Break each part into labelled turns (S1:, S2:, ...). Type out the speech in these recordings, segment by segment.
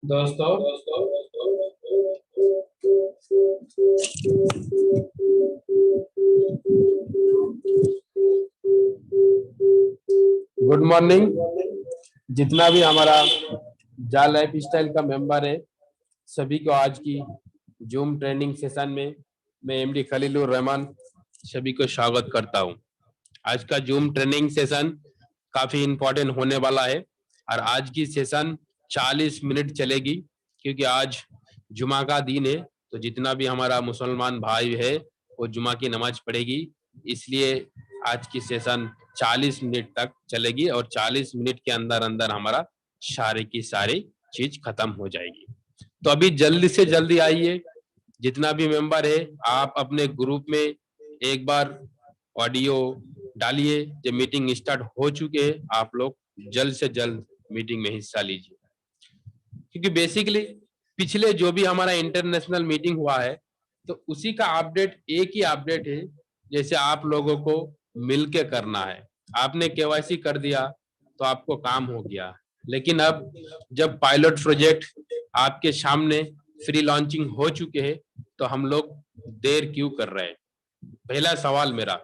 S1: दोस्तों good morning. जितना भी हमारा जा लाइफ स्टाइल का मेंबर है, सभी को आज की जूम ट्रेनिंग सेशन में मैं एमडी खलीलुर रहमान सभी को स्वागत करता हूं। आज का जूम ट्रेनिंग सेशन काफी इम्पोर्टेंट होने वाला है और आज की सेशन 40 मिनट चलेगी, क्योंकि आज जुमा का दिन है। तो जितना भी हमारा मुसलमान भाई है वो जुमा की नमाज पढ़ेगी, इसलिए आज की सेशन 40 मिनट तक चलेगी और 40 मिनट के अंदर अंदर हमारा सारी की सारी चीज खत्म हो जाएगी। तो अभी जल्दी से जल्दी आइए, जितना भी मेंबर है आप अपने ग्रुप में एक बार ऑडियो डालिए। जब मीटिंग स्टार्ट हो चुके हैं आप लोग जल्द से जल्द मीटिंग में हिस्सा लीजिए, क्योंकि बेसिकली पिछले जो भी हमारा इंटरनेशनल मीटिंग हुआ है तो उसी का अपडेट एक ही अपडेट है। जैसे आप लोगों को मिलके करना है, आपने केवाईसी कर दिया तो आपको काम हो गया, लेकिन अब जब पायलट प्रोजेक्ट आपके सामने फ्री लॉन्चिंग हो चुके हैं तो हम लोग देर क्यों कर रहे हैं? पहला सवाल मेरा,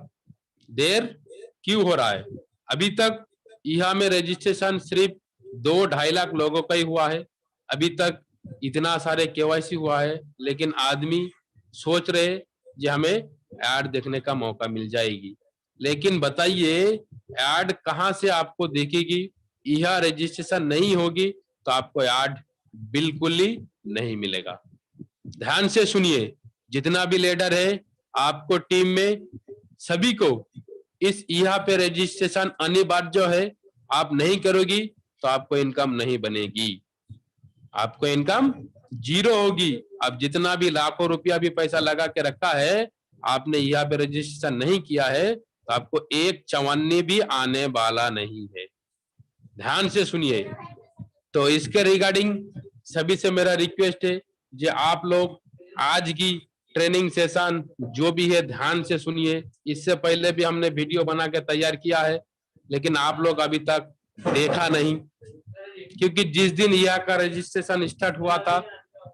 S1: देर क्यों हो रहा है? अभी तक यहाँ में रजिस्ट्रेशन सिर्फ 2-2.5 लाख लोगों का ही हुआ है। अभी तक इतना सारे केवाईसी हुआ है, लेकिन आदमी सोच रहे कि हमें ऐड देखने का मौका मिल जाएगी। लेकिन बताइए ऐड कहाँ से आपको दिखेगी? यह रजिस्ट्रेशन नहीं होगी तो आपको ऐड बिल्कुल ही नहीं मिलेगा। ध्यान से सुनिए, जितना भी लीडर है आपको टीम में सभी को इस यहाँ पे रजिस्ट्रेशन अनिवार्य जो है, आप नहीं करोगी तो आपको इनकम नहीं बनेगी, आपको इनकम जीरो होगी। अब जितना भी लाखों रुपया भी पैसा लगा के रखा है, आपने यहाँ पे रजिस्ट्रेशन नहीं किया है तो आपको एक चवन्नी भी आने वाला नहीं है। ध्यान से सुनिए। तो इसके रिगार्डिंग सभी से मेरा रिक्वेस्ट है कि आप लोग आज की ट्रेनिंग सेशन जो भी है ध्यान से सुनिए। इससे पहले भी हमने वीडियो बना के तैयार किया है, लेकिन आप लोग अभी तक देखा नहीं, क्योंकि जिस दिन यह का रजिस्ट्रेशन स्टार्ट हुआ था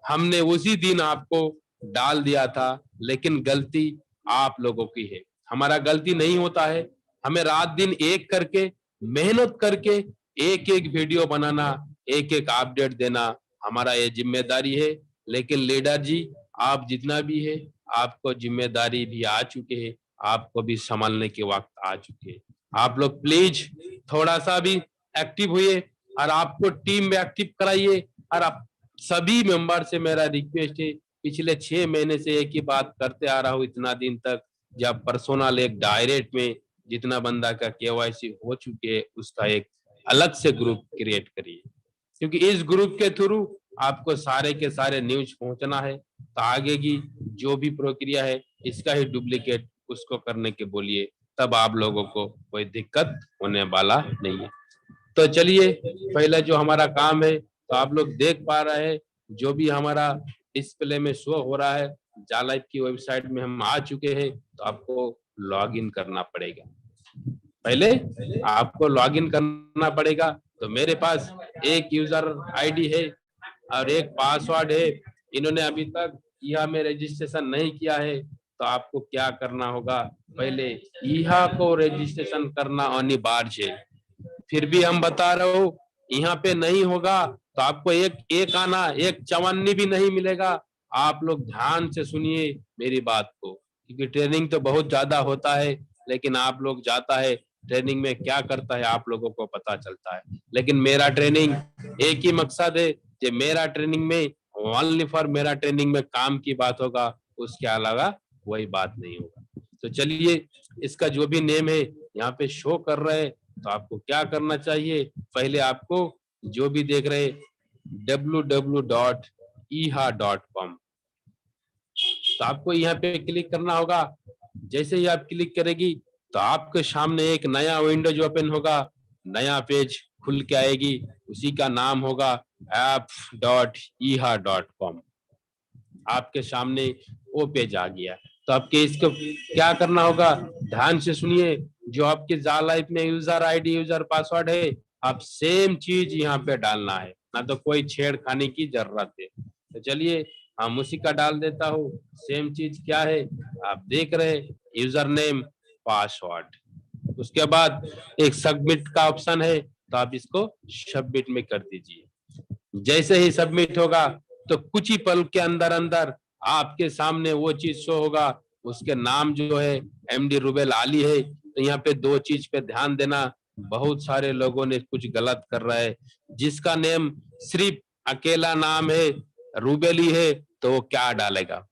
S1: हमने उसी दिन आपको डाल दिया था, लेकिन गलती आप लोगों की है, हमारा गलती नहीं होता है। हमें रात दिन एक करके मेहनत करके एक एक वीडियो बनाना, एक एक अपडेट देना हमारा ये जिम्मेदारी है। लेकिन लीडर जी आप जितना भी है आपको जिम्मेदारी भी आ चुके हैं, आपको भी संभालने के वक्त आ चुके हैं। आप लोग प्लीज थोड़ा सा भी एक्टिव हुए और आपको टीम में एक्टिव कराइए। और आप सभी मेंबर से मेरा रिक्वेस्ट है, पिछले 6 महीने से एक ही बात करते आ रहा हूँ इतना दिन तक, जब पर्सोनल एक डायरेक्ट में जितना बंदा का केवाईसी हो चुके हैं उसका एक अलग से ग्रुप क्रिएट करिए, क्योंकि इस ग्रुप के थ्रू आपको सारे के सारे न्यूज पहुंचना है। तो आगे की जो भी प्रक्रिया है इसका ही डुप्लीकेट उसको करने के बोलिए, तब आप लोगों को कोई दिक्कत होने वाला नहीं है। तो चलिए पहले जो हमारा काम है, तो आप लोग देख पा रहे हैं जो भी हमारा डिस्प्ले में शो हो रहा है, जालाइफ की वेबसाइट में हम आ चुके हैं। तो आपको लॉगिन करना पड़ेगा, पहले आपको लॉगिन करना पड़ेगा। तो मेरे पास एक यूजर आईडी है और एक पासवर्ड है। इन्होंने अभी तक ईहा में रजिस्ट्रेशन नहीं किया है, तो आपको क्या करना होगा, पहले ईहा को रजिस्ट्रेशन करना अनिवार्य है। फिर भी हम बता रहे हो यहाँ पे नहीं होगा तो आपको एक एक आना, एक चवन्नी भी नहीं मिलेगा। आप लोग ध्यान से सुनिए मेरी बात को, क्योंकि ट्रेनिंग तो बहुत ज्यादा होता है, लेकिन आप लोग जाता है ट्रेनिंग में क्या करता है आप लोगों को पता चलता है। लेकिन मेरा ट्रेनिंग एक ही मकसद है कि मेरा ट्रेनिंग में ओनली फॉर मेरा ट्रेनिंग में काम की बात होगा, उसके अलावा कोई बात नहीं होगा। तो चलिए इसका जो भी नेम है यहाँ पे शो कर रहे हैं, तो आपको क्या करना चाहिए, पहले आपको जो भी देख रहे www.eha.com, तो आपको यहाँ पे क्लिक करना होगा। जैसे ही आप क्लिक करेगी तो आपके सामने एक नया विंडोज ओपन होगा, नया पेज खुल के आएगी, उसी का नाम होगा app.eha.com। आपके सामने वो पेज आ गया। तो आपके इसको क्या करना होगा, ध्यान से सुनिए। जो आपके जा लाइफ में यूजर आईडी यूजर पासवर्ड है, आप सेम चीज यहाँ पे डालना है। ना तो कोई छेड़खानी की जरूरत है। तो चलिए हम उसी का डाल देता हूँ। सेम चीज क्या है आप देख रहे हैं, यूजर नेम पासवर्ड। उसके बाद एक सबमिट का ऑप्शन है, तो आप इसको सबमिट में कर दीजिए। जैसे ही सबमिट होगा तो कुछ ही पल के अंदर अंदर आपके सामने वो चीज शो होगा। उसके नाम जो है एमडी रूबेल आली है। तो यहाँ पे दो चीज पे ध्यान देना, बहुत सारे लोगों ने कुछ गलत कर रहा है। जिसका नेम सिर्फ अकेला नाम है रूबेली है, तो वो क्या डालेगा,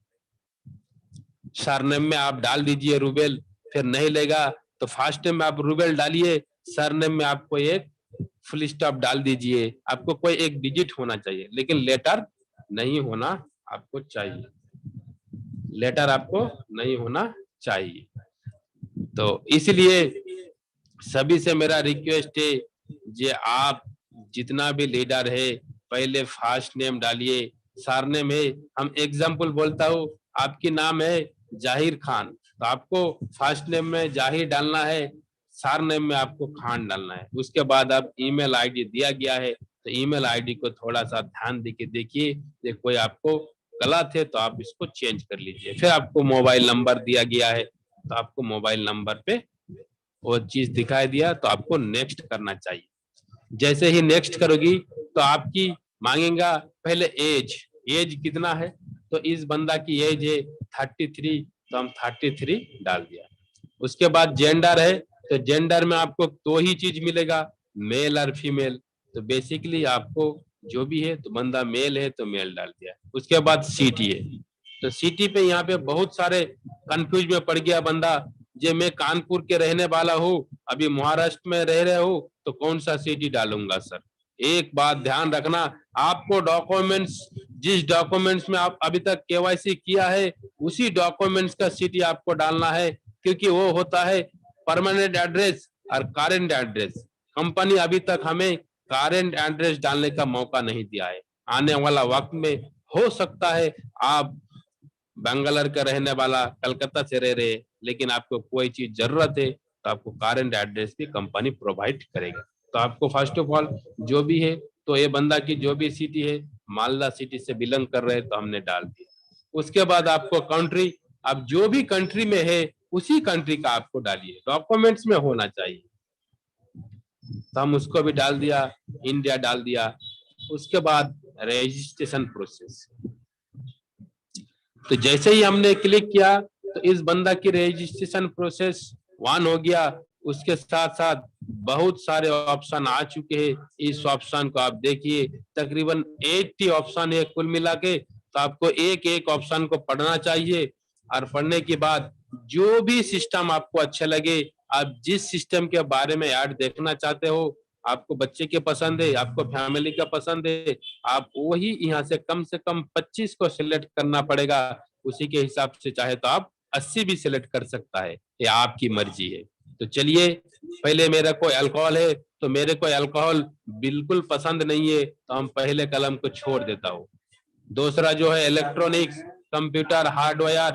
S1: सरनेम में आप डाल दीजिए रूबेल, फिर नहीं लेगा तो फर्स्ट नेम में आप रूबेल डालिए, सरनेम में आपको एक फुल स्टॉप डाल दीजिए। आपको कोई एक डिजिट होना चाहिए, लेकिन लेटर नहीं होना आपको चाहिए, लेटर आपको नहीं होना चाहिए। तो इसलिए सभी से मेरा रिक्वेस्ट है, जे आप जितना भी लीडर है पहले फर्स्ट नेम डालिए, सरनेम है, हम एग्जाम्पल बोलता हूँ, आपकी नाम है जाहिर खान, तो आपको फर्स्ट नेम में जाहिर डालना है, सरनेम में आपको खान डालना है। उसके बाद आप ईमेल आईडी दिया गया है, तो ईमेल आईडी को थोड़ा सा ध्यान देके देखिए, कोई आपको गलत है तो आप इसको चेंज कर लीजिए। फिर आपको मोबाइल नंबर दिया गया है, तो आपको मोबाइल नंबर पे वो चीज दिखाई दिया तो आपको नेक्स्ट करना चाहिए। जैसे ही नेक्स्ट करोगी तो आपकी मांगेगा पहले एज, एज कितना है, तो इस बंदा की एज है 33, तो हम 33 डाल दिया। उसके बाद जेंडर है, तो जेंडर में आपको दो ही चीज मिलेगा, मेल और फीमेल। तो बेसिकली आपको जो भी है, तो बंदा मेल है तो मेल डाल दिया। उसके बाद सिटी है, तो सिटी पे यहाँ पे बहुत सारे कंफ्यूज में पड़ गया बंदा, जे मैं कानपुर के रहने वाला हूँ, अभी महाराष्ट्र में रह रहे हो, तो कौन सा सिटी डालूंगा सर। एक बात ध्यान रखना, आपको डॉक्यूमेंट्स, जिस डॉक्यूमेंट्स में आप अभी तक केवाईसी किया है उसी डॉक्यूमेंट्स का सिटी आपको डालना है, क्योंकि वो होता है परमानेंट एड्रेस और करेंट एड्रेस। कंपनी अभी तक हमें करेंट एड्रेस डालने का मौका नहीं दिया है। आने वाला वक्त में हो सकता है आप बेंगलोर का रहने वाला कलकत्ता से रह रहे, लेकिन आपको कोई चीज जरूरत है तो आपको करेंट एड्रेस भी कंपनी प्रोवाइड करेगा। तो आपको फर्स्ट ऑफ ऑल जो भी है, तो ये बंदा की जो भी सिटी है मालदा सिटी से बिलोंग कर रहे हैं, तो हमने डाल दिया। उसके बाद आपको कंट्री, अब जो भी कंट्री में है उसी कंट्री का आपको डालिए, डॉक्यूमेंट्स में होना चाहिए, तो हम उसको भी डाल दिया, इंडिया डाल दिया। उसके बाद रजिस्ट्रेशन प्रोसेस, तो जैसे ही हमने क्लिक किया तो इस बंदा की रजिस्ट्रेशन प्रोसेस 1 हो गया। उसके साथ साथ बहुत सारे ऑप्शन आ चुके हैं। इस ऑप्शन को आप देखिए, तकरीबन 80 ऑप्शन है कुल मिला के, तो आपको एक एक ऑप्शन को पढ़ना चाहिए। और पढ़ने के बाद जो भी सिस्टम आपको अच्छा लगे, आप जिस सिस्टम के बारे में ऐड देखना चाहते हो, आपको बच्चे के पसंद है, आपको फैमिली का पसंद है, आप वही यहाँ से कम 25 को सिलेक्ट करना पड़ेगा। उसी के हिसाब से चाहे तो आप 80 भी सिलेक्ट कर सकता है, ये आपकी मर्जी है। तो चलिए, पहले मेरा को अल्कोहल है, तो मेरे को अल्कोहल बिल्कुल पसंद नहीं है, तो हम पहले कलम को छोड़ देता हूँ। दूसरा जो है electronics, computer hardware,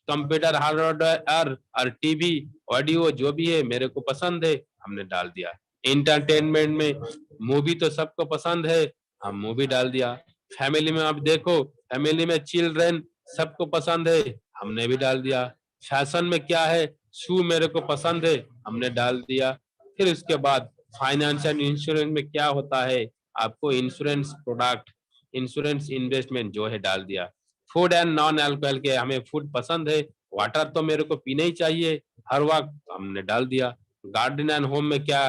S1: computer hardware और टीवी ऑडियो जो भी है मेरे को पसंद है, हमने डाल दिया। एंटरटेनमेंट में मूवी तो सबको पसंद है, हम मूवी डाल दिया। फैमिली में आप देखो, फैमिली में चिल्ड्रन सबको पसंद है, हमने भी डाल दिया। फैशन में क्या है, शू मेरे को पसंद है, हमने डाल दिया। फिर उसके बाद फाइनेंशियल इंश्योरेंस में क्या होता है, आपको इंश्योरेंस प्रोडक्ट, इंश्योरेंस इन्वेस्टमेंट जो है डाल दिया। फूड एंड नॉन अल्कोहल के, हमें फूड पसंद है, वाटर तो मेरे को पीना ही चाहिए हर वक्त, हमने डाल दिया। गार्डन एंड होम में क्या,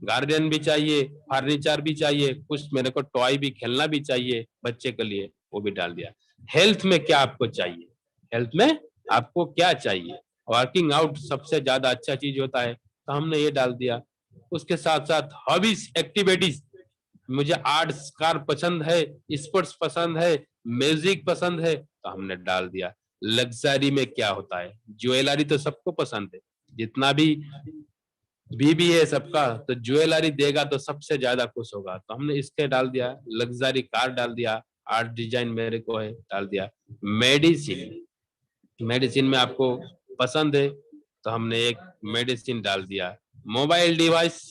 S1: गार्डन भी चाहिए, फर्नीचर भी चाहिए, कुछ मेरे को टॉय भी, खेलना भी चाहिए बच्चे के लिए, वो भी डाल दिया। हेल्थ में क्या आपको चाहिए, हेल्थ में आपको क्या चाहिए, वर्किंग आउट सबसे ज्यादा अच्छा चीज होता है, तो हमने ये डाल दिया। उसके साथ साथ हॉबीज एक्टिविटीज, मुझे आर्ट्स कार पसंद है, स्पोर्ट्स पसंद है, म्यूजिक पसंद है, तो हमने डाल दिया। लग्जरी में क्या होता है, ज्वेलरी तो सबको पसंद है, जितना भी बीबी है सबका, तो ज्वेलरी देगा तो सबसे ज्यादा खुश होगा, तो हमने इसके डाल दिया। लग्जरी कार डाल दिया, आर्ट डिजाइन मेरे को है, डाल दिया। मेडिसिन, मेडिसिन में आपको पसंद है, तो हमने एक मेडिसिन डाल दिया। मोबाइल डिवाइस,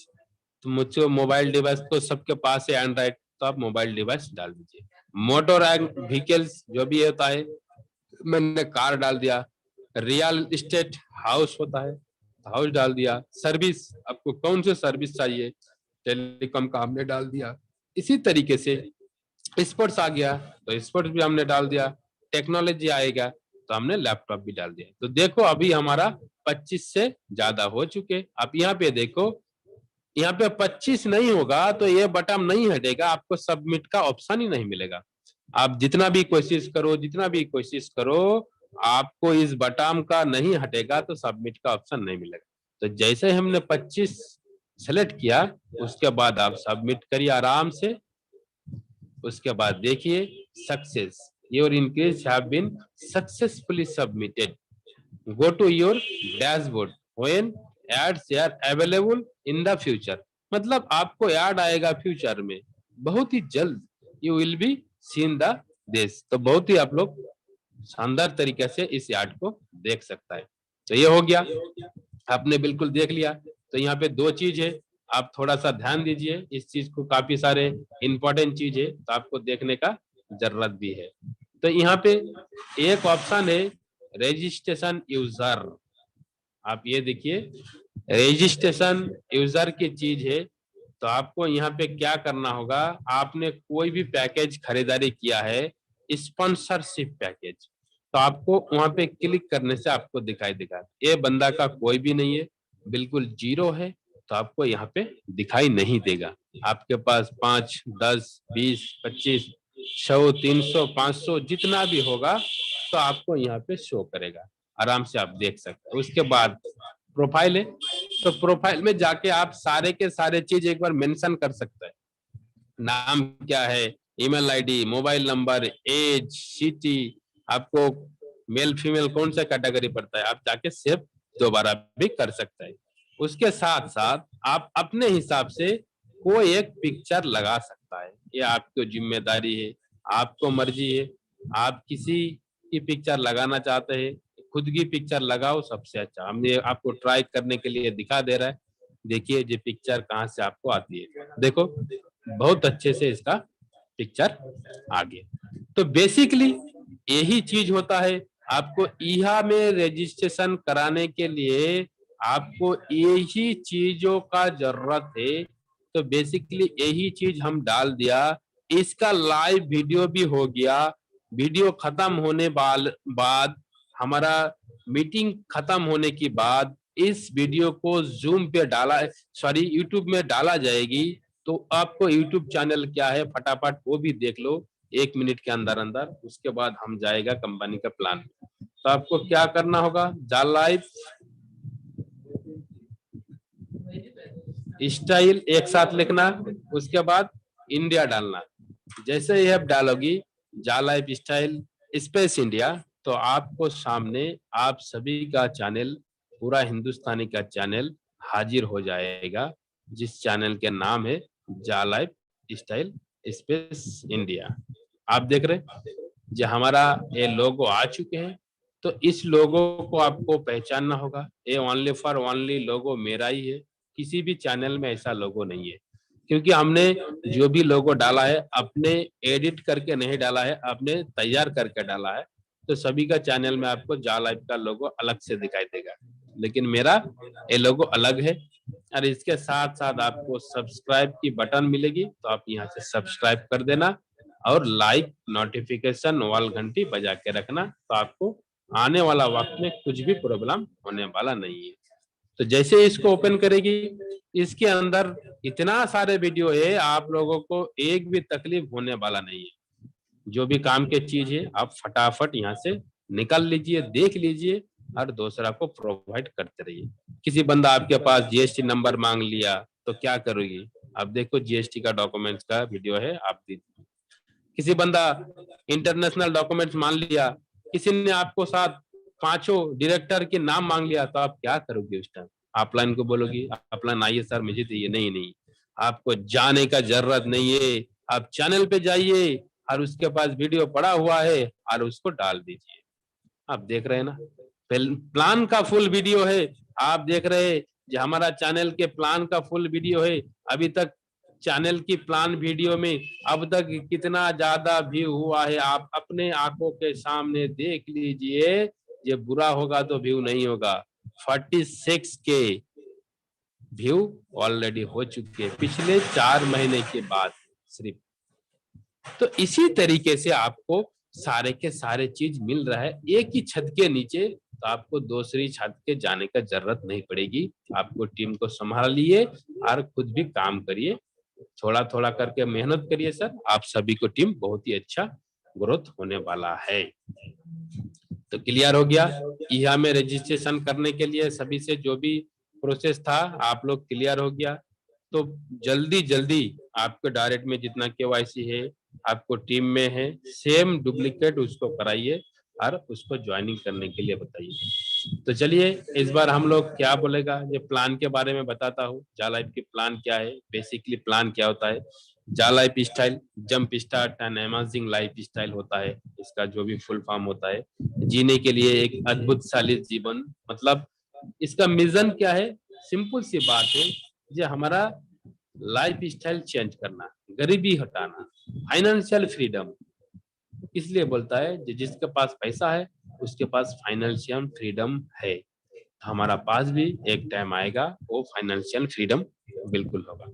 S1: तो मुझे मोबाइल डिवाइस तो सबके पास है एंड्रॉइड, तो आप मोबाइल डिवाइस डाल दीजिए। मोटर व्हीकल्स जो भी होता है, मैंने कार डाल दिया। रियल एस्टेट हाउस होता है, हाउस डाल दिया। सर्विस, आपको कौन सी सर्विस चाहिए, टेलीकॉम का हमने डाल दिया। इसी तरीके से स्पोर्ट्स आ गया तो स्पोर्ट्स भी हमने डाल दिया। टेक्नोलॉजी आएगा तो हमने लैपटॉप भी डाल दिया। तो देखो अभी हमारा 25 से ज्यादा हो चुके। आप यहाँ पे देखो, यहाँ पे 25 नहीं होगा तो ये बटन नहीं हटेगा, आपको सबमिट का ऑप्शन ही नहीं मिलेगा। आप जितना भी कोशिश करो, जितना भी कोशिश करो, आपको इस बटन का नहीं हटेगा तो सबमिट का ऑप्शन नहीं मिलेगा। तो जैसे हमने 25 सेलेक्ट किया, उसके बाद आप सबमिट करिए आराम से। उसके बाद देखिए success, your increase have been successfully submitted, go to your dashboard when ads are available in the future. मतलब आपको ऐड आएगा फ्यूचर में, बहुत ही जल्द you will be seen the this. तो बहुत ही आप लोग शानदार तरीके से इस ऐड को देख सकता है। तो ये हो गया, आपने बिल्कुल देख लिया। तो यहाँ पे दो चीज है, आप थोड़ा सा ध्यान दीजिए इस चीज को, काफी सारे इंपॉर्टेंट चीज है तो आपको देखने का जरूरत भी है। तो यहाँ पे एक ऑप्शन है रजिस्ट्रेशन यूजर। आप ये देखिए, रजिस्ट्रेशन यूजर की चीज है। तो आपको यहाँ पे क्या करना होगा, आपने कोई भी पैकेज खरीदारी किया है, स्पॉन्सरशिप पैकेज, तो आपको वहां पे क्लिक करने से आपको दिखाई देगा। ये बंदा का कोई भी नहीं है, बिल्कुल जीरो है, तो आपको यहाँ पे दिखाई नहीं देगा। आपके पास 5, 10, 20, 25, 100, 300, 500 जितना भी होगा तो आपको यहाँ पे शो करेगा, आराम से आप देख सकते हैं। उसके बाद प्रोफाइल है, तो प्रोफाइल में जाके आप सारे के सारे चीज एक बार मेंशन कर सकते हैं। नाम क्या है, email ID, mobile number, age, city, आपको मेल फीमेल कौन सा कैटेगरी पड़ता है, आप जाके सेव दोबारा भी कर सकते हैं। उसके साथ साथ आप अपने हिसाब से कोई एक पिक्चर लगा सकता है, ये आपकी जिम्मेदारी है, आपको मर्जी है। आप किसी की पिक्चर लगाना चाहते हैं, खुद की पिक्चर लगाओ, सबसे अच्छा। हम ये आपको ट्राई करने के लिए दिखा दे रहा है। देखिए ये पिक्चर कहाँ से आपको आती है, देखो बहुत अच्छे से इसका पिक्चर आ गया। तो बेसिकली यही चीज होता है, आपको ईहा में रजिस्ट्रेशन कराने के लिए आपको यही चीजों का जरूरत है। तो बेसिकली यही चीज हम डाल दिया। इसका लाइव वीडियो भी हो गया। वीडियो खत्म होने बाद हमारा मीटिंग खत्म होने के बाद इस वीडियो को जूम पे डाला, सॉरी यूट्यूब में डाला जाएगी। तो आपको यूट्यूब चैनल क्या है फटाफट वो भी देख लो 1 मिनट के अंदर अंदर। उसके बाद हम जाएगा कंपनी का प्लान। तो आपको क्या करना होगा, जाल लाइव स्टाइल एक साथ लिखना, उसके बाद इंडिया डालना। जैसे ही आप डालोगी जाल लाइफ स्टाइल स्पेस इंडिया, तो आपको सामने आप सभी का चैनल, पूरा हिंदुस्तानी का चैनल हाजिर हो जाएगा, जिस चैनल के नाम है जाल लाइफ स्टाइल स्पेस इंडिया। आप देख रहे जो हमारा ये लोगो आ चुके हैं। तो इस लोगो को आपको पहचानना होगा, ये ओनली फॉर ओनली लोगो मेरा ही है, किसी भी चैनल में ऐसा लोगो नहीं है। क्योंकि हमने जो भी लोगो डाला है अपने एडिट करके नहीं डाला है, अपने तैयार करके डाला है। तो सभी का चैनल में आपको जाल लाइफ का लोगो अलग से दिखाई देगा, लेकिन मेरा ये लोगो अलग है। और इसके साथ साथ आपको सब्सक्राइब की बटन मिलेगी, तो आप यहाँ से सब्सक्राइब कर देना और लाइक नोटिफिकेशन वाल घंटी बजा के रखना। तो आपको आने वाला वक्त में कुछ भी प्रॉब्लम होने वाला नहीं है। तो जैसे इसको ओपन करेगी, इसके अंदर इतना सारे वीडियो है, आप लोगों को एक भी तकलीफ होने वाला नहीं है। जो भी काम की चीज है आप फटाफट यहाँ से निकाल लीजिए, देख लीजिए और दूसरा को प्रोवाइड करते रहिए। किसी बंदा आपके पास जीएसटी नंबर मांग लिया तो क्या करोगी, आप देखो जीएसटी का डॉक्यूमेंट्स का वीडियो है, आप दीजिए। किसी बंदा इंटरनेशनल डॉक्यूमेंट्स मान लिया, किसी ने आपको साथ 5 डायरेक्टर के नाम मांग लिया, तो आप क्या करोगे उस टाइम, ऑफलाइन को बोलोगी ऑफलाइन आइए सर मुझे चाहिए, नहीं नहीं, आपको जाने का जरूरत नहीं है। आप चैनल पे जाइए और उसके पास वीडियो पड़ा हुआ है और उसको डाल दीजिए। आप देख रहे हैं ना, प्लान का फुल वीडियो है, आप देख रहे हैं जो हमारा चैनल के प्लान का फुल वीडियो है। अभी तक चैनल की प्लान वीडियो में अब तक कितना ज्यादा व्यू हुआ है आप अपने आंखों के सामने देख लीजिए। ये बुरा होगा तो व्यू नहीं होगा। 46 के व्यू ऑलरेडी हो चुके हैं पिछले 4 महीने के बाद सिर्फ। तो इसी तरीके से आपको सारे के सारे चीज मिल रहा है एक ही छत के नीचे। तो आपको दूसरी छत के जाने का जरूरत नहीं पड़ेगी। आपको टीम को संभालिए और खुद भी काम करिए, थोड़ा थोड़ा करके मेहनत करिए सर। आप सभी को टीम बहुत ही अच्छा ग्रोथ होने वाला है। तो क्लियर हो गया। यहाँ में रजिस्ट्रेशन करने के लिए सभी से जो भी प्रोसेस था आप लोग क्लियर हो गया। तो जल्दी जल्दी आपको डायरेक्ट में जितना केवाईसी है आपको टीम में है सेम डुप्लीकेट उसको कराइए और उसको ज्वाइनिंग करने के लिए बताइए। तो चलिए इस बार हम लोग क्या बोलेगा ये प्लान के बारे में बताता हूँ। जा लाइफ की प्लान क्या है, बेसिकली प्लान क्या होता है। जा life style jump start and amazing life style होता है। इसका जो भी फुल फॉर्म होता है जीने के लिए एक अद्भुतशाली जीवन। मतलब इसका मिशन क्या है, सिंपल सी बात है जो हमारा लाइफ स्टाइल चेंज करना, गरीबी हटाना, फाइनेंशियल फ्रीडम। इसलिए बोलता है जिसके पास पैसा है उसके पास फाइनेंशियल फ्रीडम है। हमारा पास भी एक टाइम आएगा वो फाइनेंशियल फ्रीडम बिल्कुल होगा।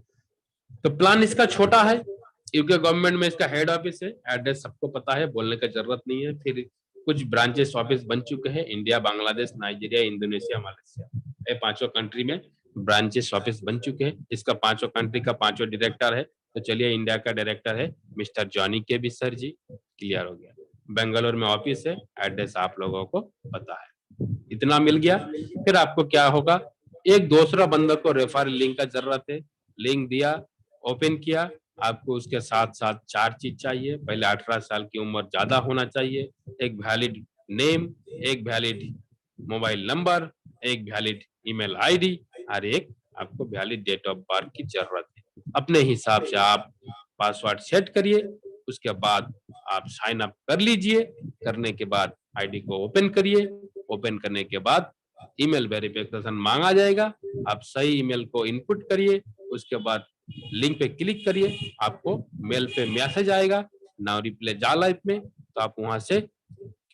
S1: तो प्लान इसका छोटा है क्योंकि गवर्नमेंट में इसका हेड ऑफिस है, एड्रेस सबको पता है, बोलने का जरूरत नहीं है। फिर कुछ ब्रांचेस ऑफिस बन चुके हैं इंडिया, बांग्लादेश, नाइजीरिया, इंडोनेशिया, मालয়েशिया, ये 5 कंट्री में ब्रांचेस ऑफिस बन चुके हैं। इसका 5 कंट्री का 5 डायरेक्टर है। तो चलिए इंडिया का डायरेक्टर है मिस्टर जॉनी के बी सर जी, क्लियर हो गया। बेंगलोर में ऑफिस है, एड्रेस आप लोगों को पता है। इतना मिल गया। फिर आपको क्या होगा, एक दूसरा बंदा को रेफर लिंक का जरूरत है। लिंक दिया, ओपन किया, आपको उसके साथ साथ 4 चीज चाहिए। पहले 18 साल की उम्र ज्यादा होना चाहिए, एक वैलिड नेम, एक वैलिड मोबाइल नंबर, एक वैलिड ईमेल आईडी और एक आपको वैलिड डेट ऑफ बर्थ की जरूरत है। अपने हिसाब से आप पासवर्ड सेट करिए, उसके बाद आप साइन अप कर लीजिए। करने के बाद आईडी को ओपन करिए, ओपन करने के बाद ईमेल वेरिफिकेशन मांगा जाएगा। आप सही ईमेल को इनपुट करिए, उसके बाद लिंक पे क्लिक करिए, आपको मेल पे मैसेज आएगा नाउ रिप्ले जा लाइफ में। तो आप वहां से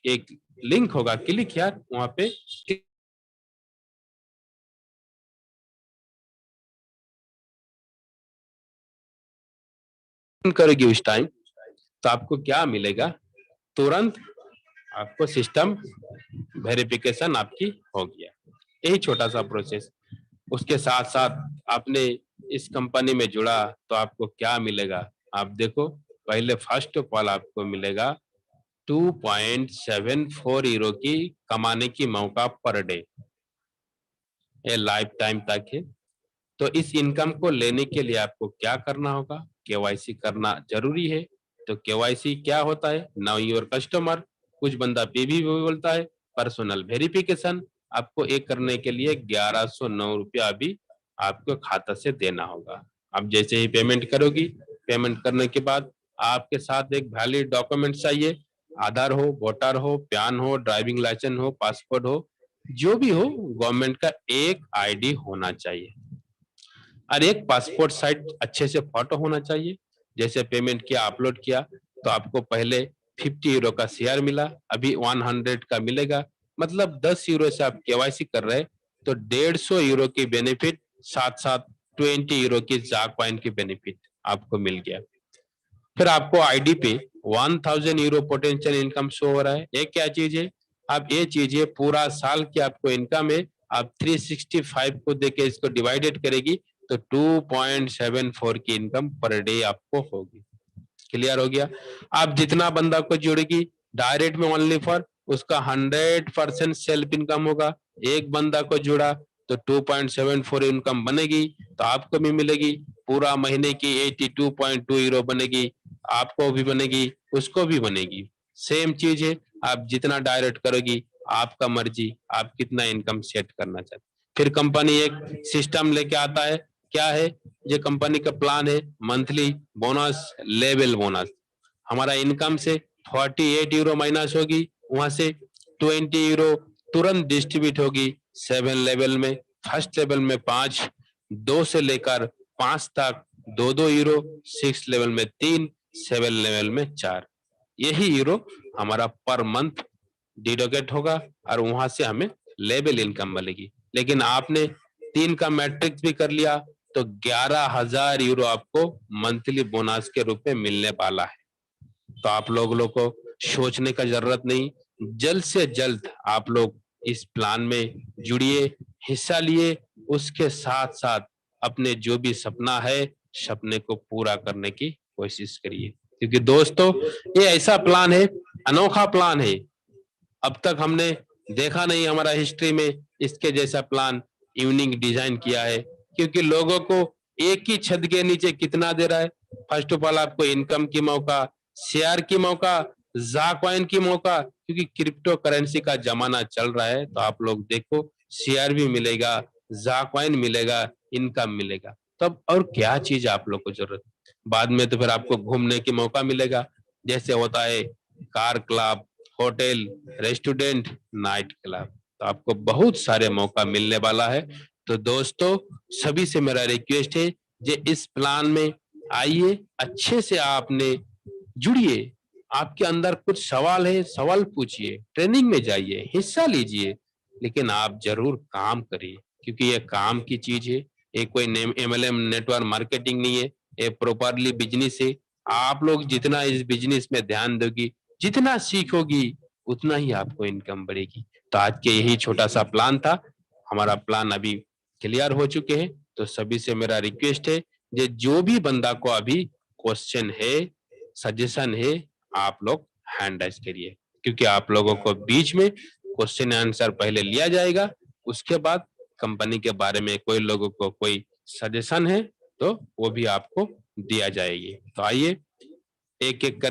S1: एक लिंक होगा, क्लिक यार वहां पे करेगी उस टाइम। तो आपको क्या मिलेगा, तुरंत आपको सिस्टम वेरिफिकेशन आपकी हो गया। यही छोटा सा प्रोसेस। उसके साथ साथ आपने इस कंपनी में जुड़ा तो आपको क्या मिलेगा, आप देखो। पहले फर्स्ट ऑफ ऑल आपको मिलेगा 2.74 यूरो की कमाने की मौका पर डे, ये लाइफ टाइम तक है। तो इस इनकम को लेने के लिए आपको क्या करना होगा, केवाईसी करना जरूरी है। तो केवाईसी क्या होता है, नाउ योर कस्टमर, कुछ बंदा पीवी बोलता है, पर्सनल वेरिफिकेशन। आपको एक करने के लिए 1109 रुपया अभी आपको खाता से देना होगा। आप जैसे ही पेमेंट करोगी, पेमेंट करने के बाद आपके साथ एक वैलिड डॉक्यूमेंट चाहिए। आधार हो, वोटर हो, पैन हो, ड्राइविंग लाइसेंस हो, पासपोर्ट हो, जो भी हो, गवर्नमेंट का एक आईडी होना चाहिए और एक पासपोर्ट साइज अच्छे से फोटो होना चाहिए। जैसे पेमेंट किया, अपलोड किया, तो आपको पहले 50 यूरो का शेयर मिला, अभी 100 का मिलेगा। मतलब 10 यूरो से आप केवाईसी कर रहे हैं तो 150 यूरो की बेनिफिट, साथ साथ 20 यूरो की जाक कॉइन की बेनिफिट आपको मिल गया। फिर आपको आईडी पे 1000 यूरो पोटेंशियल इनकम शो हो रहा है। ये क्या चीज है, आप ये चीज है पूरा साल की आपको इनकम है, आप 365 को देके इसको डिवाइडेड करेगी तो 2.74 की इनकम पर डे आपको होगी। क्लियर हो गया। आप जितना बंदा को जोड़ेगी डायरेक्ट में ओनली फॉर उसका 100% सेल्फ इनकम होगा। एक बंदा को जोड़ा तो 2.74 इनकम बनेगी, तो आपको भी मिलेगी। पूरा महीने की 82.2 यूरो बनेगी, आपको भी बनेगी, उसको भी बनेगी। सेम चीज है, आप जितना डायरेक्ट करोगी आपका मर्जी, आप कितना इनकम सेट करना चाहते। फिर कंपनी एक सिस्टम लेके आता है, क्या है ये कंपनी का प्लान है, मंथली बोनस, लेवल बोनस। हमारा इनकम से 48 यूरो माइनस होगी, वहां से 20 यूरो तुरंत डिस्ट्रीब्यूट होगी 7 लेवल में। फर्स्ट लेवल में 5, 2 से लेकर 5 तक 2 यूरो, 6 लेवल में 3, 7 लेवल में 4, यही यूरो हमारा पर मंथ डिडोकेट होगा और वहां से हमें लेवल इनकम मिलेगी। लेकिन आपने 3 का मैट्रिक्स भी कर लिया तो 11,000 यूरो आपको मंथली बोनस के रूप में मिलने वाला है। तो आप लोगों को सोचने का जरूरत नहीं, जल्द से जल्द आप लोग इस प्लान में जुड़िए, हिस्सा लिए, उसके साथ साथ अपने जो भी सपना है सपने को पूरा करने की कोशिश करिए, क्योंकि दोस्तों ये ऐसा प्लान है, अनोखा प्लान है, अब तक हमने देखा नहीं हमारा हिस्ट्री में इसके जैसा प्लान यूनिक डिजाइन किया है। क्योंकि लोगों को एक ही छत के नीचे कितना दे रहा है, फर्स्ट ऑफ ऑल आपको इनकम की मौका, शेयर की मौका, जा कॉइन की मौका, क्योंकि क्रिप्टो करेंसी का जमाना चल रहा है, तो आप लोग देखो शेयर भी मिलेगा, जा कॉइन मिलेगा, इनकम मिलेगा, तब और क्या चीज आप लोग को जरूरत। बाद में तो फिर आपको घूमने की मौका मिलेगा, जैसे होता है car club, hotel, restaurant, night club, तो आपको बहुत सारे मौका मिलने वाला है। तो दोस्तों सभी से मेरा रिक्वेस्ट है जे इस प्लान में आइए, अच्छे से आपने जुड़िए, आपके अंदर कुछ सवाल है सवाल पूछिए, ट्रेनिंग में जाइए, हिस्सा लीजिए, लेकिन आप जरूर काम करिए, क्योंकि ये काम की चीज है, ये कोई एमएलएम नेटवर्क मार्केटिंग नहीं है, ये प्रॉपरली बिजनेस है। आप लोग जितना इस बिजनेस में ध्यान दोगी, जितना सीखोगी, उतना ही आपको इनकम बढ़ेगी। तो आज के यही छोटा सा प्लान था, हमारा प्लान अभी क्लियर हो चुके हैं। तो सभी से मेरा रिक्वेस्ट है जे जो भी बंदा को अभी क्वेश्चन है, सजेशन है, आप लोग हैंड राइज करिए, क्योंकि आप लोगों को बीच में क्वेश्चन आंसर पहले लिया जाएगा, उसके बाद कंपनी के बारे में कोई लोगों को कोई सजेशन है तो वो भी आपको दिया जाएगी। तो आइए एक एक कर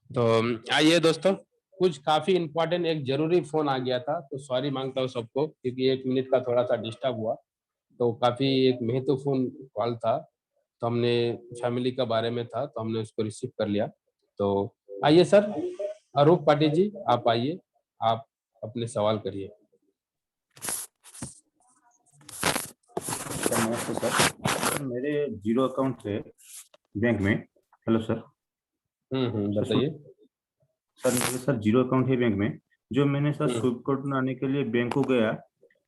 S1: तो आइए दोस्तों, कुछ काफी इंपॉर्टेंट एक जरूरी फोन आ गया था, तो सॉरी मांगता हूँ सबको, क्योंकि 1 मिनट का थोड़ा सा डिस्टर्ब हुआ, तो काफी एक महत्वपूर्ण कॉल था, तो हमने फैमिली का बारे में था तो हमने उसको रिसीव कर लिया। तो आइए सर, अरूप पाटिल जी आप आइए, आप अपने सवाल करिए।
S2: सर नमस्ते सर। सर मेरे जीरो अकाउंट है बैंक में। Hello sir. सर सुन।
S1: बताइए।
S2: सर मेरे सर जीरो अकाउंट है बैंक में। जो मैंने सर
S1: हम्म
S2: स्विफ्ट कोड बनाने के लिए बैंक को गया,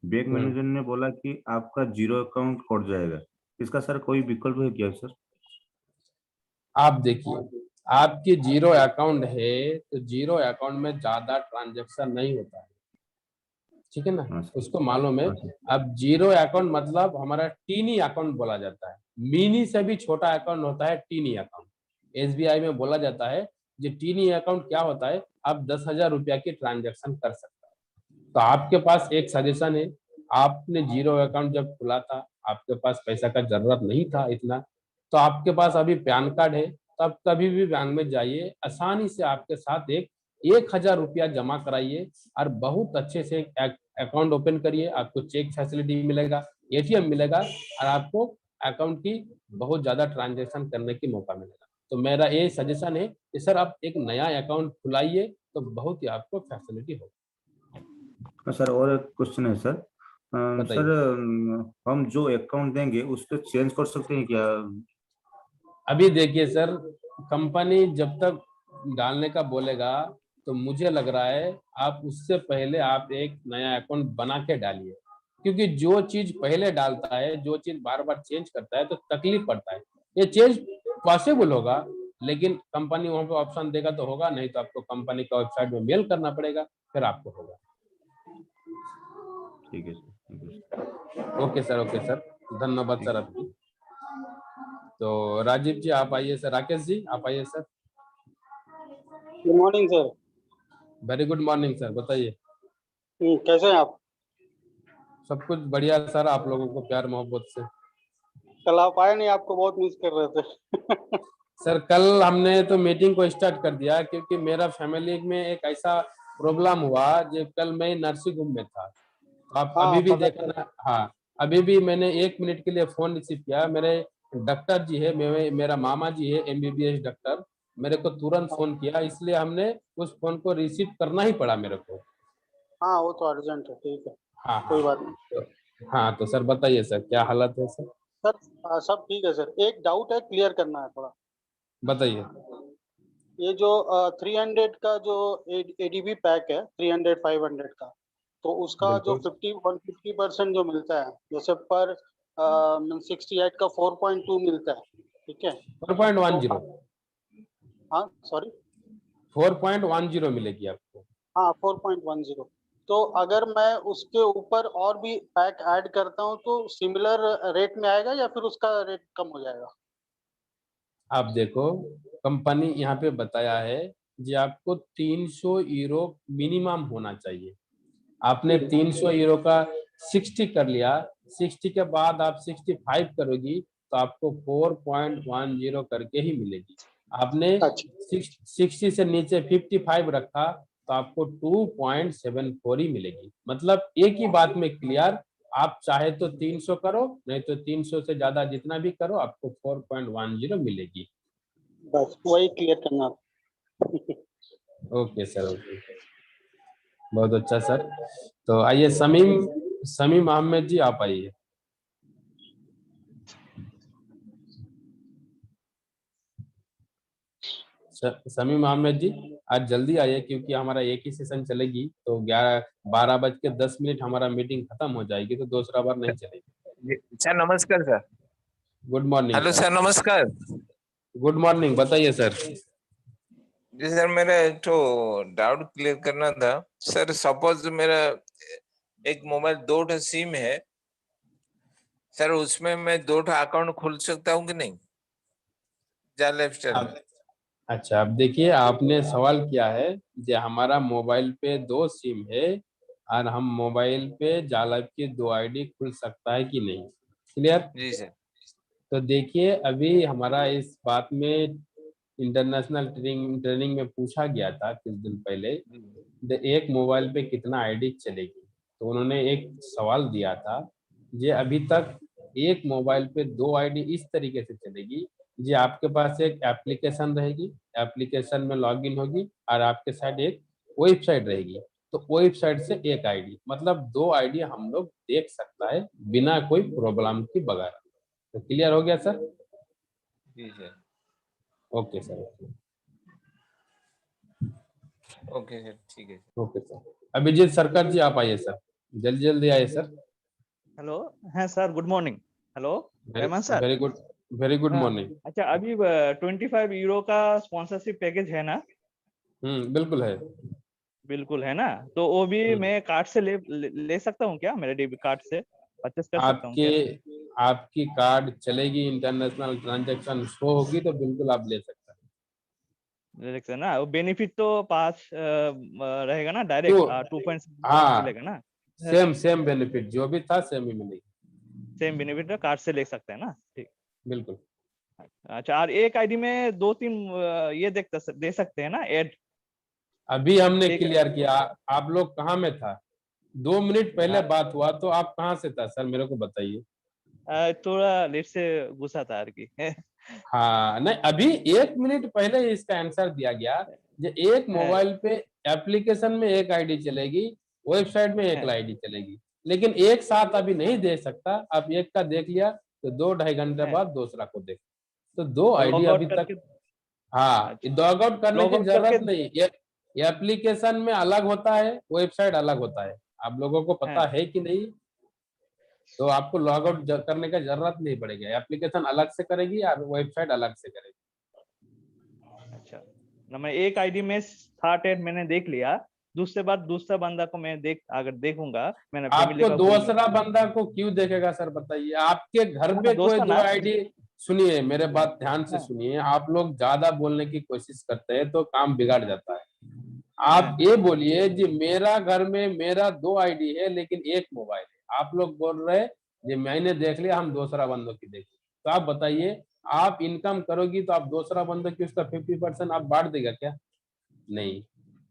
S2: बैंक
S1: हम्म
S2: मैनेजर ने बोला कि आपका जीरो अकाउंट कट जाएगा। इसका सर कोई विकल्प है क्या सर?
S1: आप देखिए, आपकी जीरो अकाउंट है तो जीरो अकाउंट में ज्यादा ट्रांजैक्शन नहीं होता है, ठीक है ना,
S2: हाँ सर।
S1: उसको मालूम है।
S2: हाँ सर।
S1: अब जीरो अकाउंट मतलब हमारा टीनी अकाउंट बोला जाता है, मिनी से भी छोटा अकाउंट होता है टीनी अकाउंट, एसबीआई में बोला जाता है। जो टीनी अकाउंट क्या होता है, आप 10,000 रुपया की ट्रांजेक्शन कर सकते हैं। तो आपके पास एक सजेशन है, आपने जीरो अकाउंट जब खुला था, आपके पास पैसा का जरूरत नहीं था इतना, तो आपके पास अभी पैन कार्ड है, तो आप कभी भी बैंक में जाइए, आसानी से आपके साथ 1,000 रुपया जमा कराइए और बहुत अच्छे से अकाउंट ओपन करिए, आपको चेक फैसिलिटी मिलेगा, एटीएम मिलेगा, और आपको अकाउंट की बहुत ज्यादा ट्रांजेक्शन करने की मौका मिलेगा। तो मेरा ये सजेशन है कि सर आप एक नया अकाउंट खुलाइए, तो बहुत ही आपको फैसिलिटी होगी।
S2: हाँ सर, और एक क्वेश्चन है सर। सर
S1: बताइए।
S2: हम जो अकाउंट देंगे उस पर चेंज कर सकते हैं क्या?
S1: अभी देखिए सर, कंपनी जब तक डालने का बोलेगा तो मुझे लग रहा है आप उससे पहले आप एक नया अकाउंट बना के डालिए, क्योंकि जो चीज पहले डालता है, जो चीज बार बार चेंज करता है तो तकलीफ पड़ता है। ये चेंज पॉसिबल होगा, लेकिन कंपनी वहां पे ऑप्शन देगा तो होगा, नहीं तो आपको कंपनी का वेबसाइट में मेल करना पड़ेगा, फिर आपको होगा।
S2: ठीक है sir.
S1: Okay sir, okay sir, धन्यवाद सर आपकी। तो राजीव जी आप आइए सर, राकेश जी आप आइए sir.
S3: Good morning sir.
S1: Very good morning sir, बताइए।
S3: कैसे हैं आप?
S1: सब कुछ बढ़िया सर, आप लोगों को प्यार मोहब्बत से।
S3: कल आप आए नहीं, आपको बहुत मिस कर रहे थे।
S1: सर कल हमने तो मीटिंग को स्टार्ट कर दिया, क्योंकि मेरा फैमिली में एक ऐसा प्रॉब्लम हुआ जो कल मैं नर्सिंग होम में था। आप
S3: हाँ,
S1: अभी भी
S3: पता
S1: देखा ना, हाँ अभी भी मैंने 1 मिनट के लिए फोन रिसीव किया। मेरे डॉक्टर जी है, मेरा मामा जी है एमबीबीएस डॉक्टर, मेरे को तुरंत फोन किया, इसलिए हमने उस फोन को रिसीव करना ही पड़ा मेरे को।
S3: हाँ, वो तो अर्जेंट है, ठीक है,
S1: हाँ हाँ।
S3: कोई बात नहीं।
S1: हाँ तो सर बताइए सर, क्या हालत है सर?
S3: सर सब ठीक है सर। एक डाउट है, क्लियर करना है थोड़ा।
S1: बताइए।
S3: ये जो 300 का जो एडीबी पैक है, 300 500 का, तो उसका जो
S1: बिल्कुल
S3: 150% जो मिलता है, जैसे पर 68 का 4.2 मिलता है, ठीक है?
S1: 4.10,
S3: तो हाँ सॉरी,
S1: 4.10 मिलेगी आपको।
S3: हाँ 4.10। तो अगर मैं उसके ऊपर और भी पैक ऐड करता हूँ तो सिमिलर रेट में आएगा या फिर उसका रेट कम हो जाएगा?
S1: आप देखो, कंपनी यहाँ पे बताया है जी आपको 300 यूरो मिनिमम होना चाहिए। आपने 300 यूरो का 60 कर लिया, 60 के बाद आप 65 करोगी तो आपको 4.10 करके ही मिलेगी। आपने
S3: अच्छा
S1: 60 से नीचे 55 रखा तो आपको 2.74 ही मिलेगी। मतलब एक ही बात में क्लियर, आप चाहे तो 300 करो, नहीं तो 300 से ज्यादा जितना भी करो आपको 4.10 मिलेगी।
S3: बस वही क्लियर करना था।
S1: ओके सर, ओके, बहुत अच्छा सर। तो आइए समीम, समीम अहमद जी आप आइए। समीम अहमद जी आज जल्दी आइए, क्योंकि हमारा एक ही सेशन चलेगी, तो 12:10 हमारा मीटिंग खत्म हो जाएगी, तो दूसरा बार नहीं चलेगी।
S4: सर नमस्कार sir.
S1: Good morning
S4: hello
S1: sir.
S4: Sir नमस्कार।
S1: गुड मॉर्निंग, बताइए सर।
S4: जी सर, मेरा एक तो डाउट क्लियर करना था। सर सपोज मेरा एक मोबाइल 2 सिम है सर, उसमें मैं 2 अकाउंट खोल सकता हूँ कि नहीं जाल लाइफस्टाइल में?
S1: अच्छा अब देखिए, आपने सवाल किया है कि हमारा मोबाइल पे 2 सिम है और हम मोबाइल पे जालाप की 2 आईडी खुल सकता है कि नहीं, क्लियर?
S4: जी सर।
S1: तो देखिए, अभी हमारा इस बात में इंटरनेशनल ट्रेनिंग में पूछा गया था कुछ दिन पहले, एक मोबाइल पे कितना आईडी चलेगी। तो उन्होंने एक सवाल दिया था, ये अभी तक एक मोबाइल पे 2 आईडी इस तरीके से चलेगी, जी आपके पास एक एप्लीकेशन रहेगी, एप्लीकेशन में लॉगिन होगी और आपके साइड एक वेबसाइट रहेगी, तो वेबसाइट से एक आईडी, मतलब 2 आईडी हम लोग देख सकता है बिना कोई प्रॉब्लम के बगैर। तो क्लियर हो गया सर?
S4: जी sir.
S1: Okay sir,
S4: okay sir, ठीक है।
S1: Okay sir. अभिजीत सरकार जी आप आइए सर, जल्दी जल्दी आइए सर।
S5: हेलो। हाँ sir, good morning. Hello Rahman sir.
S1: Very good, very good
S5: हाँ,
S1: मॉर्निंग।
S5: अच्छा अभी 25 यूरो का स्पॉन्सरशिप पैकेज है ना?
S1: बिल्कुल है।
S5: बिल्कुल है ना? तो वो भी
S1: हम्म,
S5: मैं कार्ड से ले सकता हूँ क्या? मेरे डेबिट कार्ड से परचेस कर सकता हूँ
S1: आपके
S5: क्या?
S1: आपकी कार्ड चलेगी, इंटरनेशनल ट्रांजैक्शन शो होगी तो बिल्कुल आप ले सकते हैं।
S5: ले सकते हैं ना? वो बेनिफिट तो 5 रहेगा ना,
S1: तो
S5: डायरेक्ट 2.7
S1: हाँ,
S5: मिलेगा ना?
S1: सेम सेम बेनिफिट जो भी था सेम ही मिलेगी।
S5: सेम बेनिफिट कार्ड से ले सकते हैं ना? ठीक।
S1: बिल्कुल।
S5: अच्छा, और एक आईडी में 2-3 ये दे सकते हैं ना ऐड?
S1: अभी हमने
S5: एक
S1: क्लियर किया। आप लोग कहाँ में था? 2 मिनट पहले
S5: हाँ,
S1: बात हुआ, तो आप कहाँ से था सर, मेरे को बताइए।
S5: थोड़ा लेट से घुसा था की।
S1: हाँ नहीं, अभी 1 मिनट पहले ही इसका आंसर दिया गया, जो एक मोबाइल पे एप्लीकेशन में एक आईडी चलेगी, वेबसाइट में एक आईडी चलेगी, लेकिन एक साथ अभी नहीं दे सकता। आप एक का देख लिया तो 2-2.5 घंटे बाद दूसरा को देख, तो 2 आईडी
S5: लॉग
S1: अभी
S5: आउट करके
S1: तक। हाँ,
S5: अच्छा,
S1: लॉग आउट करने
S5: लॉग
S1: की
S5: आउट
S1: जरूरत
S5: करके
S1: नहीं, ये एप्लीकेशन में अलग होता है, वेबसाइट अलग होता है। आप लोगों को पता
S5: है।
S1: है कि नहीं? तो आपको लॉग आउट करने का जरूरत नहीं पड़ेगी, एप्लीकेशन अलग से करेगी या वेबसाइट अलग से करेगी।
S5: अच्छा, ना मैं एक आईडी में था टेट मैंने देख लिया, दूसरे बार दूसरा बंदा को मैं अगर देखूंगा, मैंने फैमिली
S1: आपको
S5: का
S1: दूसरा बंदा को क्यों देखेगा सर, बताइए? आपके घर पे कोई
S5: दोस्त
S1: दो
S5: ना।
S1: आईडी, सुनिए मेरे बात ध्यान से
S5: हाँ,
S1: सुनिए, आप लोग ज्यादा बोलने की कोशिश करते हैं तो काम बिगाड़ जाता है। आप
S5: हाँ,
S1: ये बोलिए जी मेरा घर में मेरा 2 आईडी है लेकिन एक मोबाइल है। आप लोग बोल रहे हैं जी मैंने देख लिया, हम दूसरा बंदों की देखें। तो आप बताइए, आप इनकम करोगी तो आप दूसरा बंदों की उसका 50% आप बांट देगा क्या? नहीं।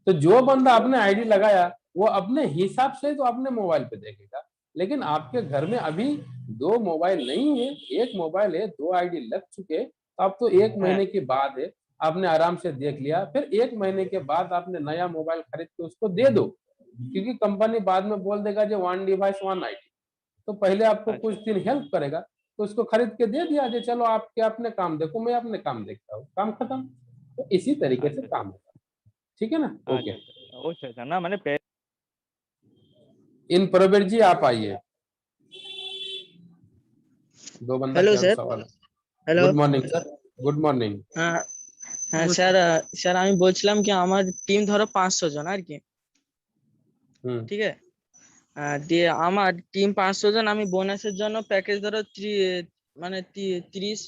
S1: तो जो बंदा आपने आईडी लगाया वो अपने हिसाब से तो अपने मोबाइल पे देखेगा, लेकिन आपके घर में अभी 2 मोबाइल नहीं है, एक मोबाइल है, 2 आईडी लग चुके, तो अब तो 1
S5: हाँ,
S1: महीने की बात है, आपने आराम से देख लिया, फिर 1 महीने के बाद आपने नया मोबाइल खरीद के उसको दे दो, क्योंकि कंपनी बाद में बोल देगा जो 1 डिवाइस 1 आईडी। तो पहले आपको कुछ
S5: अच्छा,
S1: दिन हेल्प करेगा, तो उसको खरीद के दे दिया जे चलो आपके अपने काम देखो, मैं अपने काम देखता हूँ, काम खत्म। तो इसी तरीके से
S5: अच्छा,
S1: काम होगा, ठीक है ना? ओके।
S5: अच्छा, अच्छा, अच्छा, ना मैंने
S1: इन प्रवीर जी आप आइए, 2 बंदा
S6: হ্যালো
S1: क्या
S6: স্যার।
S1: सवाल।
S6: Hello.
S1: Good morning sir, good morning.
S6: হ্যাঁ, হ্যাঁ স্যার, স্যার আমি বলছিলাম কি আমার টিম ধরো 500 জন আর কি,
S1: हम्म।
S6: ঠিক আছে? দিয়ে আমার টিম 500 জন, আমি বোনাসের জন্য প্যাকেজ ধরো মানে 30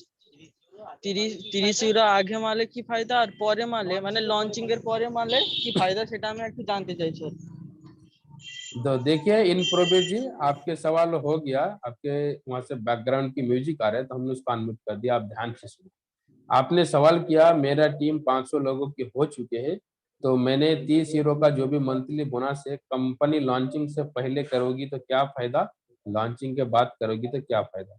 S6: ইউরো আগে মালে কি ফায়দা আর পরে মালে মানে লঞ্চিং এর পরে মালে কি ফায়দা, সেটা আমি একটু জানতে চাইছি আর কি।
S1: तो देखिए इन प्रवीर जी, आपके सवाल हो गया, आपके वहां से बैकग्राउंड की म्यूजिक आ रहा है तो हमने उसको अनम्यूट कर दिया, आप ध्यान से सुनिए। आपने सवाल किया मेरा टीम 500 लोगों की हो चुके हैं, तो मैंने 30 यूरो का जो भी मंथली बोनस है कंपनी लॉन्चिंग से पहले करोगी तो क्या फायदा, लॉन्चिंग के बाद करोगी तो क्या फायदा।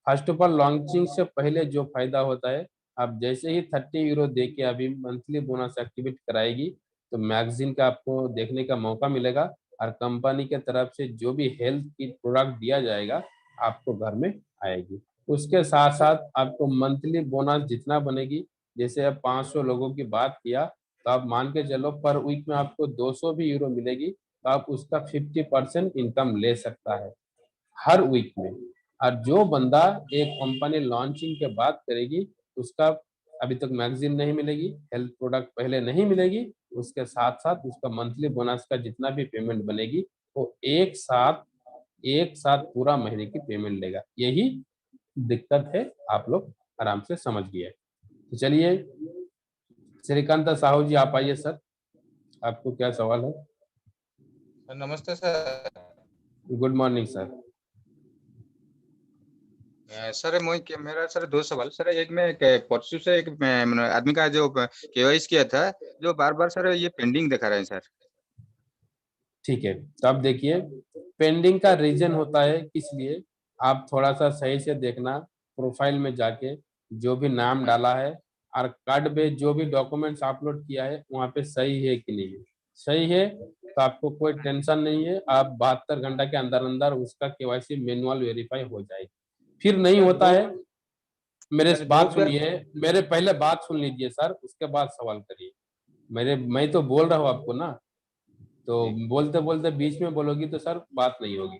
S1: फर्स्ट ऑफ ऑल लॉन्चिंग से पहले जो फायदा होता है, आप जैसे ही 30 यूरो दे के अभी मंथली बोनस एक्टिवेट कराएगी तो मैगजीन का आपको देखने का मौका मिलेगा, और कंपनी के तरफ से जो भी हेल्थ की प्रोडक्ट दिया जाएगा आपको घर में आएगी। उसके साथ साथ आपको मंथली बोनस जितना बनेगी, जैसे अब 500 लोगों की बात किया तो आप मान के चलो पर वीक में आपको 200 भी यूरो मिलेगी, तो आप उसका 50% इनकम ले सकता है हर वीक में। और जो बंदा एक कंपनी लॉन्चिंग के बाद करेगी उसका अभी तक मैगजीन नहीं मिलेगी, हेल्थ प्रोडक्ट पहले नहीं मिलेगी, उसके साथ साथ उसका मंथली बोनस का जितना भी पेमेंट बनेगी वो एक साथ पूरा महीने की पेमेंट लेगा। यही दिक्कत है, आप लोग आराम से समझ गए। तो चलिए श्रीकांत साहू जी आप आइए सर, आपको क्या सवाल है?
S7: नमस्ते sir.
S1: Good morning sir.
S7: Sir मेरा सर दो सवाल सर। एक में परसों से एक आदमी का जो केवाईसी किया था, जो बार बार सर ये पेंडिंग दिखा रहे हैं सर।
S1: ठीक है, तो आप देखिए पेंडिंग का रीजन होता है किस लिए, आप थोड़ा सा सही से देखना, प्रोफाइल में जाके जो भी नाम डाला है और कार्ड पे जो भी डॉक्यूमेंट्स अपलोड किया है वहाँ पे सही है कि नहीं है। सही है तो आपको कोई टेंशन नहीं है, आप 72 घंटा के अंदर अंदर उसका केवाईसी मैनुअल वेरीफाई हो जाएगी। फिर नहीं
S7: सर
S1: होता
S7: दो
S1: है, मेरे
S7: सर दो
S1: बात
S7: बार
S1: सुनिए, मेरे पहले बात सुन लीजिए सर, उसके बाद सवाल करिए। मैं तो बोल रहा हूँ आपको ना, तो
S7: जी
S1: बोलते बोलते बीच में बोलोगी तो सर बात नहीं होगी।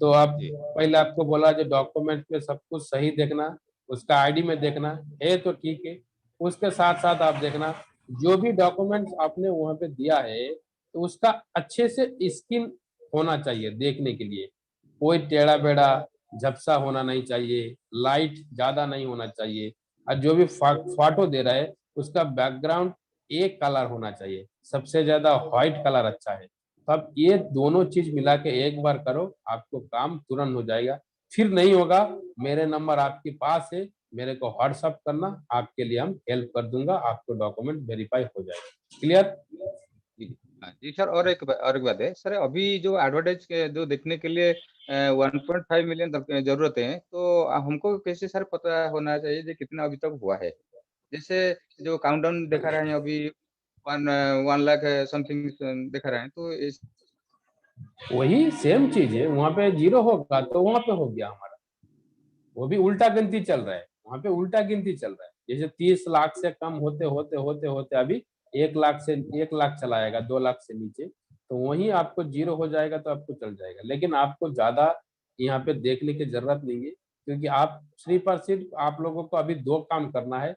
S1: तो आप
S7: जी
S1: पहले आपको बोला जो डॉक्यूमेंट में सब कुछ सही देखना, उसका आईडी में देखना है तो ठीक है, उसके साथ साथ आप देखना जो भी डॉक्यूमेंट्स आपने वहां पे दिया है तो उसका अच्छे से स्किन होना चाहिए देखने के लिए, कोई टेढ़ा बेड़ा झपसा होना नहीं चाहिए, लाइट ज्यादा नहीं होना चाहिए, और जो भी फोटो दे रहा है उसका बैकग्राउंड एक कलर होना चाहिए, सबसे ज्यादा व्हाइट कलर अच्छा है। तो आप ये दोनों चीज मिला के एक बार करो, आपको काम तुरंत हो जाएगा। फिर नहीं होगा, मेरे नंबर आपके पास है, मेरे को व्हाट्सअप करना, आपके लिए हम हेल्प कर दूंगा, आपको डॉक्यूमेंट वेरीफाई हो जाएगा। क्लियर?
S7: जी हाँ, जी सर। और एक बात है सर, अभी जो एडवर्टाइज जो देखने के लिए 1.5 मिलियन जरूरत है, तो हमको कैसे सर पता होना चाहिए कि कितना अभी तक हुआ है? जैसे जो काउंटडाउन दिखा रहे हैं अभी 1 लाख समथिंग दिखा रहे हैं, तो
S1: वही सेम चीज है, वहां पे जीरो होगा तो वहां पे हो गया हमारा, वो भी उल्टा गिनती चल रहा है, वहां पे उल्टा गिनती चल रहा है। जैसे 30 लाख से कम होते होते होते होते अभी 1 लाख से 1 लाख चला आएगा, 2 लाख से नीचे, तो वहीं आपको जीरो हो जाएगा तो आपको चल जाएगा। लेकिन आपको ज्यादा यहाँ पे देखने की जरूरत नहीं है, क्योंकि आप सिर्फ और सिर्फ आप लोगों को अभी 2 काम करना है।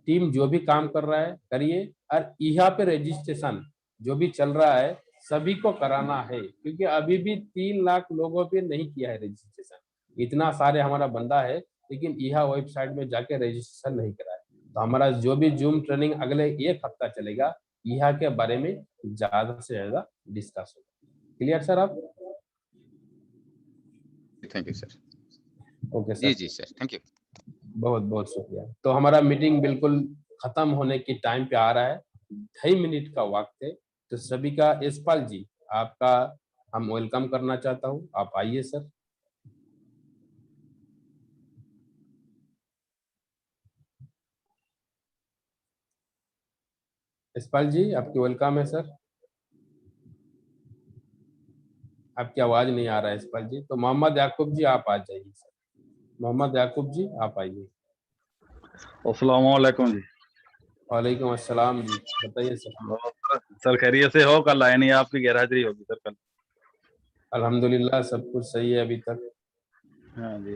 S1: टीम जो भी काम कर रहा है करिए, और यहाँ पे रजिस्ट्रेशन जो भी चल रहा है सभी को कराना है, क्योंकि अभी भी 3 लाख लोगों पे नहीं किया है रजिस्ट्रेशन। इतना सारे हमारा बंदा है, लेकिन यह वेबसाइट में जाके रजिस्ट्रेशन नहीं करा है। तो हमारा जो भी जूम ट्रेनिंग अगले 1 हफ्ता चलेगा, यह के बारे में ज्यादा से ज्यादा डिस्कस होगा। क्लियर सर आप?
S7: Thank you sir.
S1: ओके
S7: जी
S1: सर,
S7: जी सर, थैंक यू।
S1: बहुत बहुत शुक्रिया। तो हमारा मीटिंग बिल्कुल खत्म होने की टाइम पे आ रहा है, 2.5 मिनट का वक्त है। तो सभी का, यशपाल जी आपका हम वेलकम करना चाहता हूँ, आप आइए सर। यशपाल जी आपकी वेलकम है सर। आपकी आवाज नहीं आ रहा है यशपाल जी। तो मोहम्मद याकूब जी आप आ जाइए सर। मोहम्मद याकूब जी आप आइए।
S8: अस्सलाम वालेकुम जी।
S1: वालेकुम अस्सलाम जी, बताइए सर।
S8: सर खैरियत से हो? कल आए नहीं, आपकी गैरहाजिरी होगी सर कल।
S1: अल्हम्दुलिल्लाह सब कुछ सही है अभी तक।
S8: हाँ जी।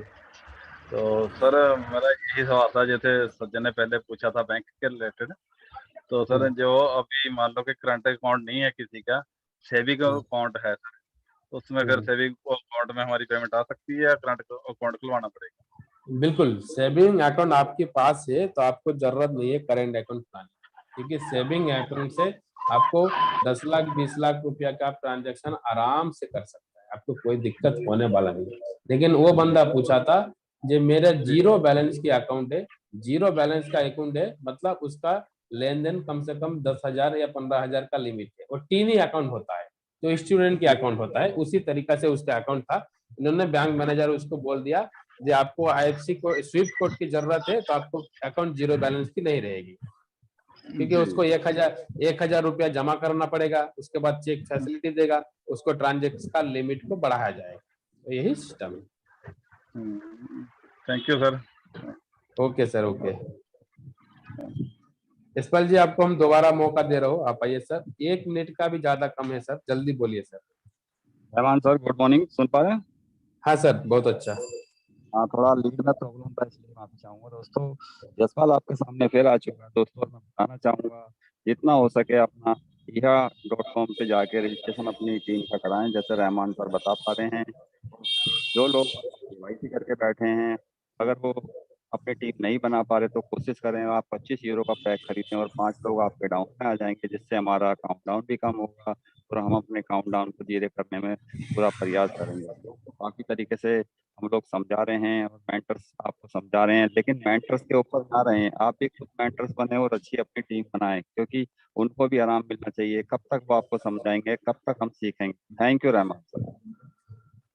S8: तो सर मेरा यही सवाल था, जैसे सज्जन ने पहले पूछा था बैंक के रिलेटेड। तो सर जो अभी मान लो कि करंट अकाउंट नहीं है किसी का, सेविंग अकाउंट है सर, तो उसमें फिर सेविंग अकाउंट में हमारी पेमेंट आ सकती है या करंट अकाउंट खुलवाना पड़ेगा?
S1: बिल्कुल, सेविंग अकाउंट आपके पास है तो आपको जरूरत नहीं है करंट अकाउंट खुलाने की, क्योंकि सेविंग अकाउंट से आपको 10 लाख 20 लाख रुपया का ट्रांजैक्शन आराम से कर सकता है, आपको कोई दिक्कत होने वाला नहीं है। लेकिन वो बंदा पूछा था जो मेरा जीरो बैलेंस की अकाउंट है, जीरो बैलेंस का अकाउंट है, मतलब उसका लेन देन कम से कम 10,000 या 15,000 का लिमिट है, और 3 ही अकाउंट होता है, तो स्टूडेंट की अकाउंट होता है, उसी तरीका से उसका अकाउंट था। इन्होंने बैंक मैनेजर उसको बोल दिया जे आपको आईएफसी को स्विफ्ट कोड की जरूरत है, तो आपको अकाउंट जीरो बैलेंस की नहीं रहेगी, क्योंकि उसको 1,000 रुपया जमा करना पड़ेगा, उसके बाद चेक फैसिलिटी देगा, उसको ट्रांजेक्शन का लिमिट को बढ़ाया जाएगा। तो यही सिस्टम है।
S8: Thank you sir.
S1: Okay sir, okay. Yashpal ji आपको हम दोबारा मौका दे रहे हो, आप आइए सर। 1 मिनट का भी ज्यादा कम है सर, जल्दी बोलिए sir.
S8: Rahman sir good morning, सुन पा रहे हैं?
S1: हाँ सर, बहुत अच्छा।
S8: हाँ, थोड़ा लीड में प्रॉब्लम था इसलिए माफी चाहूंगा दोस्तों। जसपाल आपके सामने फिर आ चुका है दोस्तों, और मैं बताना चाहूंगा जितना हो सके अपना iha.com पे जाके रजिस्ट्रेशन अपनी टीम का कराएं। जैसे रहमान सर बता पा रहे हैं, जो लोग KYC करके बैठे हैं, अगर वो अपनी टीम नहीं बना पा रहे तो कोशिश करें आप 25 यूरो का पैक खरीदें और 5 लोग आपके डाउन में आ जाएंगे, जिससे हमारा काउंटडाउन भी कम होगा और हम अपने काउंटडाउन को धीरे करने में पूरा प्रयास करेंगे। तो काफी तरीके से हम लोग समझा रहे हैं और मेंटर्स आपको समझा रहे हैं, लेकिन मेंटर्स के ऊपर ना रहें, आप भी खुद मेंटर्स बने और अच्छी अपनी टीम बनाएं, क्योंकि उनको भी आराम मिलना चाहिए। कब तक वो आपको समझाएंगे, कब तक हम सीखेंगे? Thank you Rahman sir.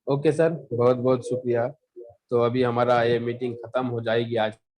S1: Okay sir, बहुत बहुत शुक्रिया। तो अभी हमारा ये मीटिंग खत्म हो जाएगी आज।